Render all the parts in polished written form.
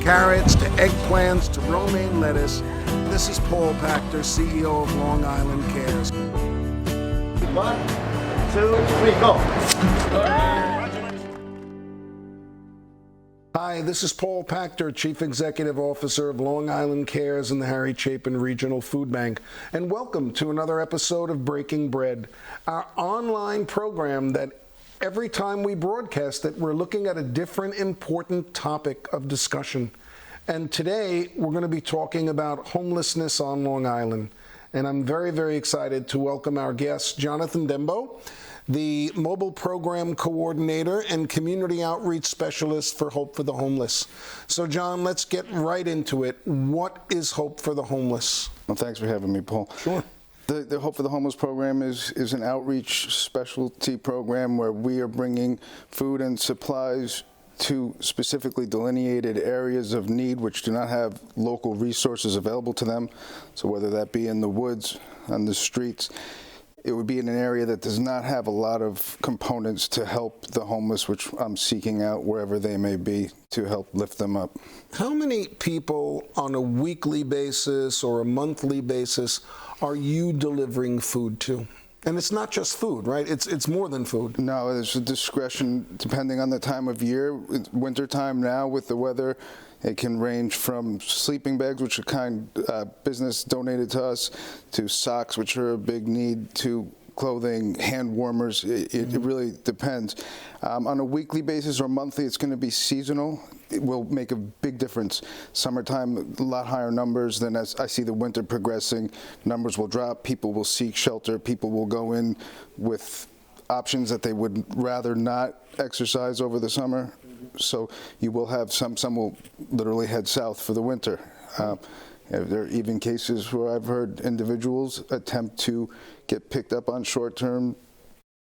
carrots to eggplants to romaine lettuce. This is Paul Pachter, CEO of Long Island Cares. 1, 2, 3, go. Hi, this is Paul Pachter, Chief Executive Officer of Long Island Cares and the Harry Chapin Regional Food Bank, and welcome to another episode of Breaking Bread, our online program that every time we broadcast it, we're looking at a different important topic of discussion. And today, we're going to be talking about homelessness on Long Island. And I'm very, very excited to welcome our guest, Jonathan Dembo, the Mobile Program Coordinator and Community Outreach Specialist for Hope for the Homeless. So, John, let's get right into it. What is Hope for the Homeless? Well, thanks for having me, Paul. Sure. The Hope for the Homeless program is an outreach specialty program where we are bringing food and supplies to specifically delineated areas of need which do not have local resources available to them. So whether that be in the woods, on the streets, it would be in an area that does not have a lot of components to help the homeless, which I'm seeking out wherever they may be to help lift them up. How many people on a weekly basis or a monthly basis are you delivering food to? And it's not just food, right? It's more than food. No, there's a discretion depending on the time of year. It's wintertime now with the weather. It can range from sleeping bags, which are business donated to us, to socks, which are a big need, to clothing, hand warmers. It really depends. On a weekly basis or monthly, it's going to be seasonal. It will make a big difference. Summertime, a lot higher numbers. Then as I see the winter progressing, numbers will drop. People will seek shelter. People will go in with options that they would rather not exercise over the summer. So you will have some will literally head south for the winter. There are even cases where I've heard individuals attempt to get picked up on short-term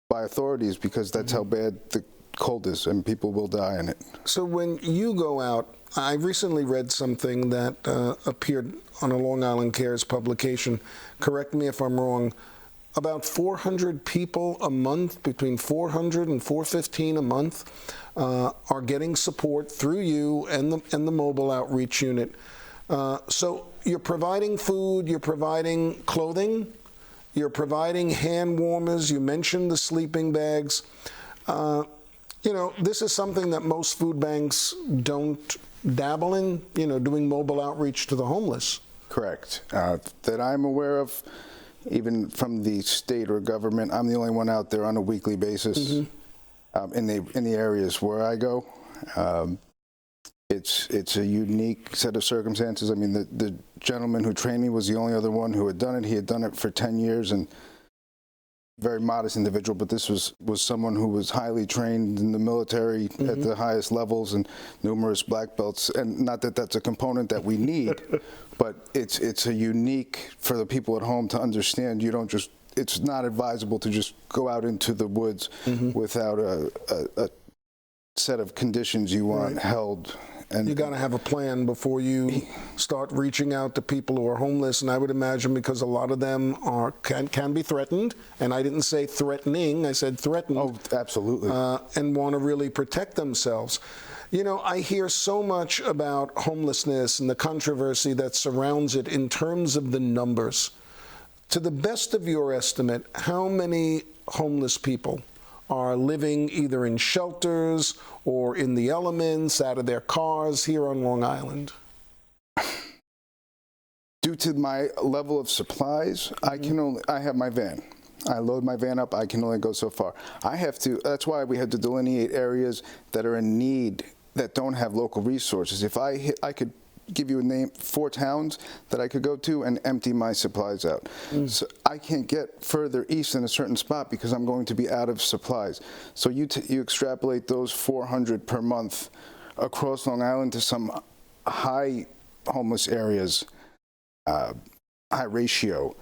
by authorities because that's how bad the cold is, and people will die in it. So when you go out, I recently read something that appeared on a Long Island Cares publication. Correct me if I'm wrong. About 400 people a month, between 400 and 415 a month, are getting support through you and the mobile outreach unit. So you're providing food, you're providing clothing, you're providing hand warmers. You mentioned the sleeping bags. This is something that most food banks don't dabble in, doing mobile outreach to the homeless. Correct. That I'm aware of, even from the state or government, I'm the only one out there on a weekly basis in the areas where I go. It's a unique set of circumstances. I mean, the gentleman who trained me was the only other one who had done it. He had done it for 10 years and very modest individual, but this was someone who was highly trained in the military at the highest levels and numerous black belts. And not that that's a component that we need, but it's a unique for the people at home to understand. It's not advisable to just go out into the woods without a set of conditions you want held. And you got to have a plan before you start reaching out to people who are homeless. And I would imagine because a lot of them can be threatened. And I didn't say threatening, I said threatened. Oh, absolutely. And want to really protect themselves. I hear so much about homelessness and the controversy that surrounds it in terms of the numbers. To the best of your estimate, how many homeless people are living either in shelters or in the elements, out of their cars here on Long Island? Due to my level of supplies, I have my van. I load my van up, I can only go so far. That's why we have to delineate areas that are in need, that don't have local resources. If I could give you a name, 4 towns that I could go to and empty my supplies out. So I can't get further east in a certain spot because I'm going to be out of supplies. So you extrapolate those 400 per month across Long Island to some high homeless areas, high ratio.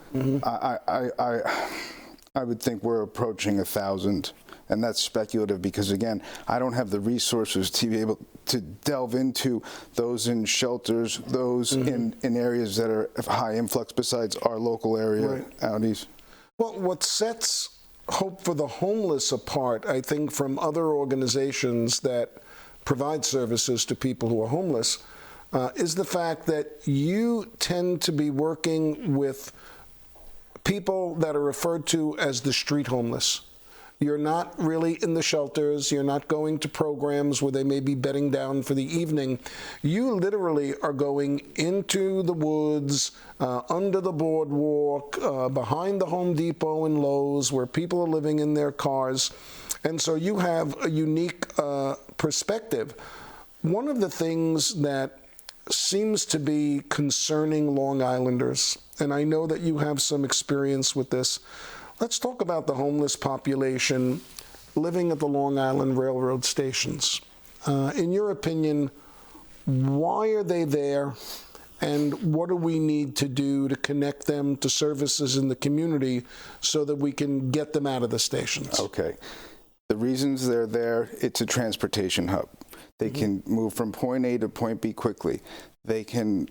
I would think we're approaching 1,000. And that's speculative because, again, I don't have the resources to be able to delve into those in shelters, those in areas that are of high influx besides our local area out east. Well, what sets Hope for the Homeless apart, I think, from other organizations that provide services to people who are homeless, is the fact that you tend to be working with people that are referred to as the street homeless. You're not really in the shelters. You're not going to programs where they may be bedding down for the evening. You literally are going into the woods, under the boardwalk, behind the Home Depot and Lowe's, where people are living in their cars. And so you have a unique perspective. One of the things that seems to be concerning Long Islanders, and I know that you have some experience with this, let's talk about the homeless population living at the Long Island Railroad stations. In your opinion, why are they there, and what do we need to do to connect them to services in the community so that we can get them out of the stations? Okay. The reasons they're there, it's a transportation hub. They can move from point A to point B quickly. They can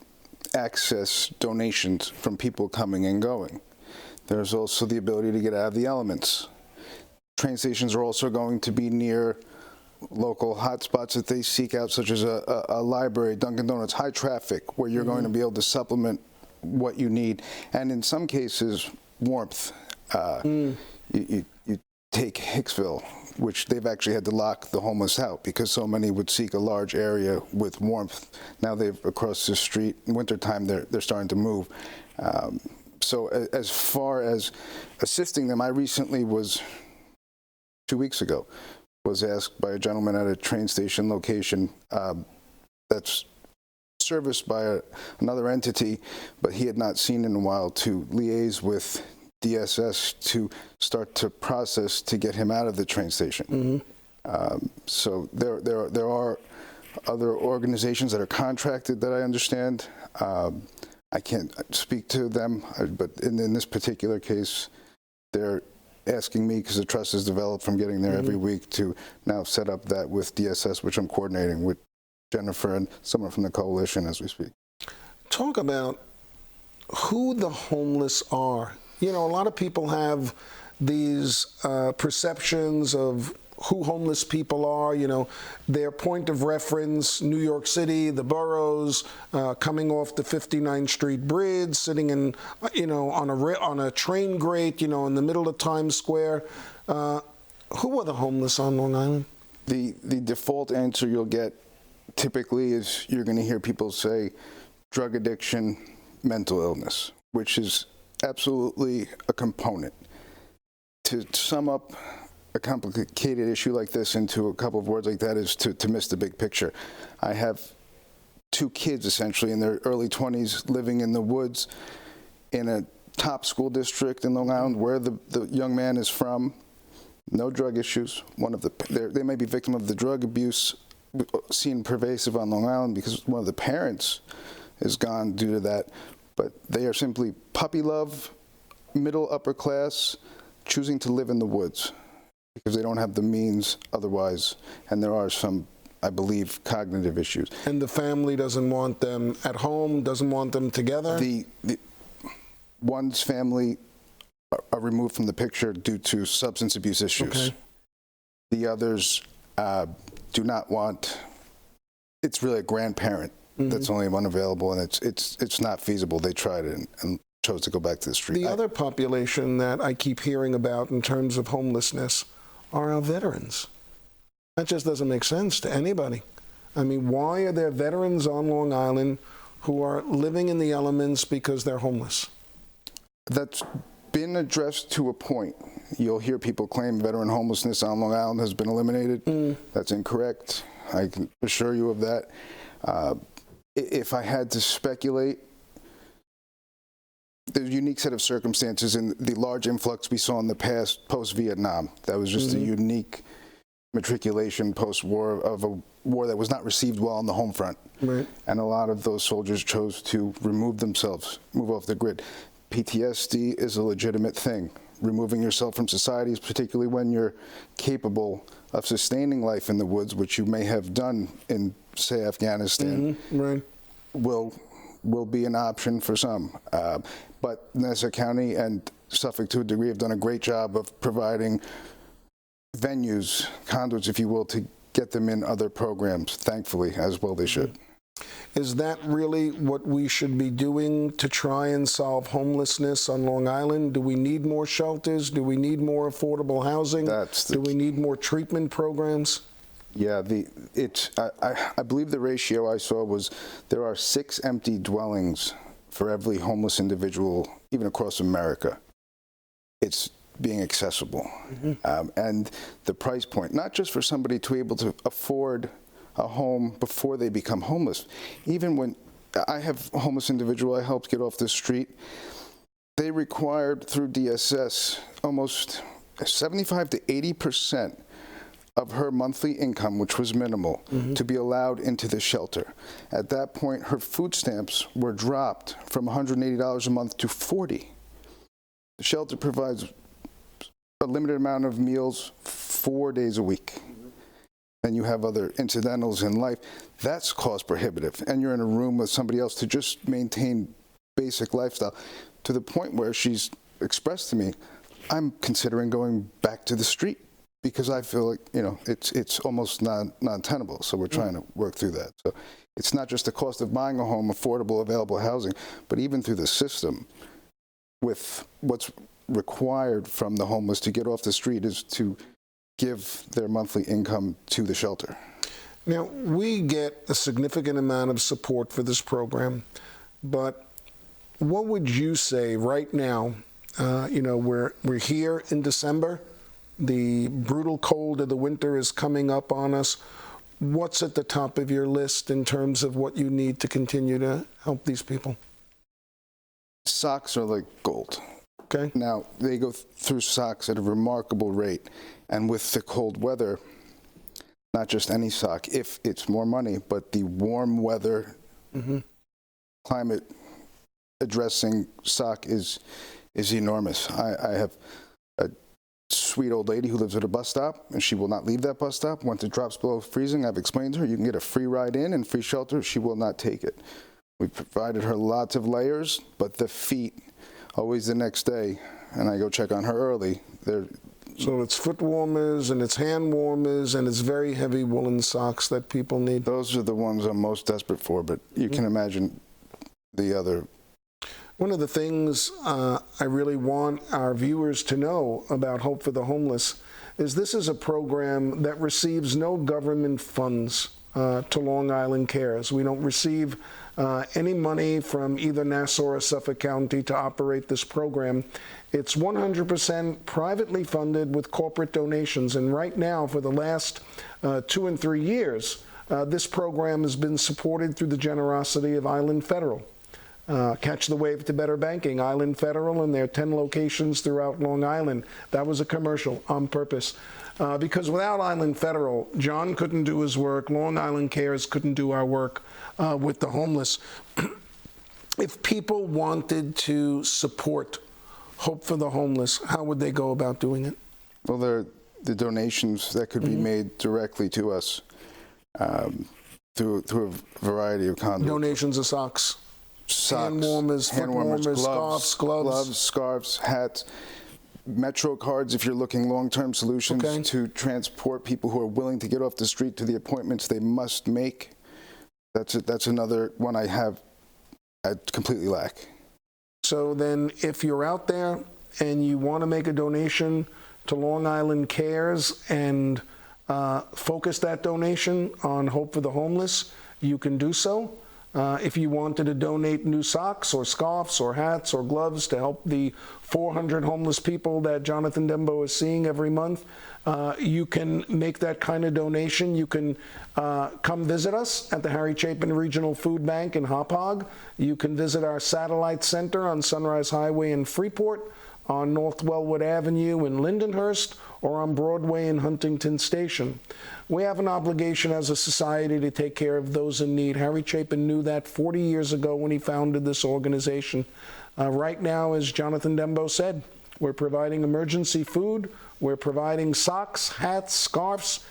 access donations from people coming and going. There's also the ability to get out of the elements. Train stations are also going to be near local hotspots that they seek out, such as a library, Dunkin' Donuts, high traffic, where you're going to be able to supplement what you need. And in some cases, warmth. You take Hicksville, which they've actually had to lock the homeless out because so many would seek a large area with warmth. Now they've across the street, in wintertime, they're starting to move. So as far as assisting them, I recently was, 2 weeks ago, was asked by a gentleman at a train station location that's serviced by another entity, but he had not seen in a while, to liaise with DSS to start to process to get him out of the train station. So there are other organizations that are contracted that I understand. I can't speak to them, but in this particular case, they're asking me, because the trust is developed from getting there every week, to now set up that with DSS, which I'm coordinating with Jennifer and someone from the coalition as we speak. Talk about who the homeless are. You know, a lot of people have these perceptions of who homeless people are, you know, their point of reference, New York City, the boroughs, coming off the 59th Street Bridge, sitting in, you know, on a train grate, you know, in the middle of Times Square. Who are the homeless on Long Island? The default answer you'll get typically is you're going to hear people say drug addiction, mental illness, which is absolutely a component. To sum up a complicated issue like this into a couple of words like that is to miss the big picture. I have 2 kids essentially in their early 20s living in the woods in a top school district in Long Island where the young man is from. No drug issues. They may be victim of the drug abuse seen pervasive on Long Island because one of the parents is gone due to that. But they are simply puppy love, middle upper class, choosing to live in the woods because they don't have the means otherwise, and there are some, I believe, cognitive issues. And the family doesn't want them at home, doesn't want them together? One's family are removed from the picture due to substance abuse issues. Okay. The others do not want, it's really a grandparent that's only one available, and it's not feasible. They tried it and chose to go back to the street. The other population that I keep hearing about in terms of homelessness are our veterans. That just doesn't make sense to anybody. I mean, why are there veterans on Long Island who are living in the elements because they're homeless? That's been addressed to a point. You'll hear people claim veteran homelessness on Long Island has been eliminated. That's incorrect. I can assure you of that. If I had to speculate, there's a unique set of circumstances in the large influx we saw in the past post-Vietnam. That was just a unique matriculation post-war of a war that was not received well on the home front. Right. And a lot of those soldiers chose to remove themselves, move off the grid. PTSD is a legitimate thing. Removing yourself from society, particularly when you're capable of sustaining life in the woods, which you may have done in, say, Afghanistan, right, will be an option for some. But Nassau County and Suffolk, to a degree, have done a great job of providing venues, conduits, if you will, to get them in other programs, thankfully, as well they should. Is that really what we should be doing to try and solve homelessness on Long Island? Do we need more shelters? Do we need more affordable housing? Do we need more treatment programs? Yeah, I believe the ratio I saw was there are 6 empty dwellings for every homeless individual, even across America. It's being accessible. And the price point, not just for somebody to be able to afford a home before they become homeless. Even when I have a homeless individual I helped get off the street, they required through DSS almost 75 to 80% of her monthly income, which was minimal, to be allowed into the shelter. At that point, her food stamps were dropped from $180 a month to $40. The shelter provides a limited amount of meals 4 days a week. And you have other incidentals in life. That's cost prohibitive. And you're in a room with somebody else to just maintain basic lifestyle, to the point where she's expressed to me, I'm considering going back to the street because I feel like, it's almost non-tenable. So we're trying to work through that. So it's not just the cost of buying a home, affordable, available housing, but even through the system with what's required from the homeless to get off the street is to give their monthly income to the shelter. Now, we get a significant amount of support for this program, but what would you say right now? We're here in December. The brutal cold of the winter is coming up on us. What's at the top of your list in terms of what you need to continue to help these people? Socks are like gold. Okay. Now, they go through socks at a remarkable rate. And with the cold weather, not just any sock, if it's more money, but the warm weather, climate addressing sock is enormous. I have a sweet old lady who lives at a bus stop, and she will not leave that bus stop. Once it drops below freezing, I've explained to her, you can get a free ride in and free shelter. She will not take it. We've provided her lots of layers, but the feet, always the next day, and I go check on her early, so it's foot warmers and it's hand warmers and it's very heavy woolen socks that people need. Those are the ones I'm most desperate for, but you can imagine the other. One of the things I really want our viewers to know about Hope for the Homeless is this is a program that receives no government funds to Long Island Cares. We don't receive any money from either Nassau or Suffolk County to operate this program. It's 100% privately funded with corporate donations. And right now, for the last 2 and 3 years, this program has been supported through the generosity of Island Federal. Catch the Wave to Better Banking, Island Federal, and their 10 locations throughout Long Island. That was a commercial on purpose. Because without Island Federal, John couldn't do his work, Long Island Cares couldn't do our work with the homeless. If people wanted to support Hope for the Homeless, how would they go about doing it? Well, there are the donations that could be made directly to us through a variety of conduits. Donations of socks, hand warmers, foot warmers, scarves, gloves, scarves, hats, Metro cards if you're looking long-term solutions to transport people who are willing to get off the street to the appointments they must make. That's another one I completely lack. So then if you're out there and you want to make a donation to Long Island Cares and focus that donation on Hope for the Homeless, you can do so. If you wanted to donate new socks or scarves or hats or gloves to help the 400 homeless people that Jonathan Dembo is seeing every month, you can make that kind of donation. You can come visit us at the Harry Chapin Regional Food Bank in Hop Hog. You can visit our satellite center on Sunrise Highway in Freeport, on North Wellwood Avenue in Lindenhurst, or on Broadway in Huntington Station. We have an obligation as a society to take care of those in need. Harry Chapin knew that 40 years ago when he founded this organization. Right now, as Jonathan Dembo said, we're providing emergency food, we're providing socks, hats, scarves,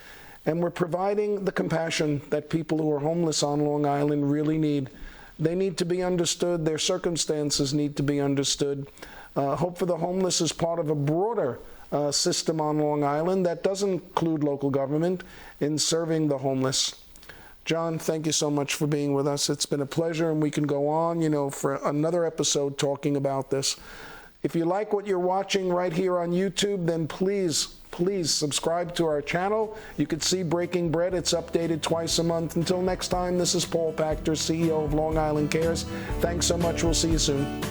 and we're providing the compassion that people who are homeless on Long Island really need. They need to be understood, their circumstances need to be understood. Hope for the Homeless is part of a broader system on Long Island that does include local government in serving the homeless. John, thank you so much for being with us. It's been a pleasure, and we can go on, for another episode talking about this. If you like what you're watching right here on YouTube, then please subscribe to our channel. You can see Breaking Bread. It's updated twice a month. Until next time, this is Paul Pachter, CEO of Long Island Cares. Thanks so much. We'll see you soon.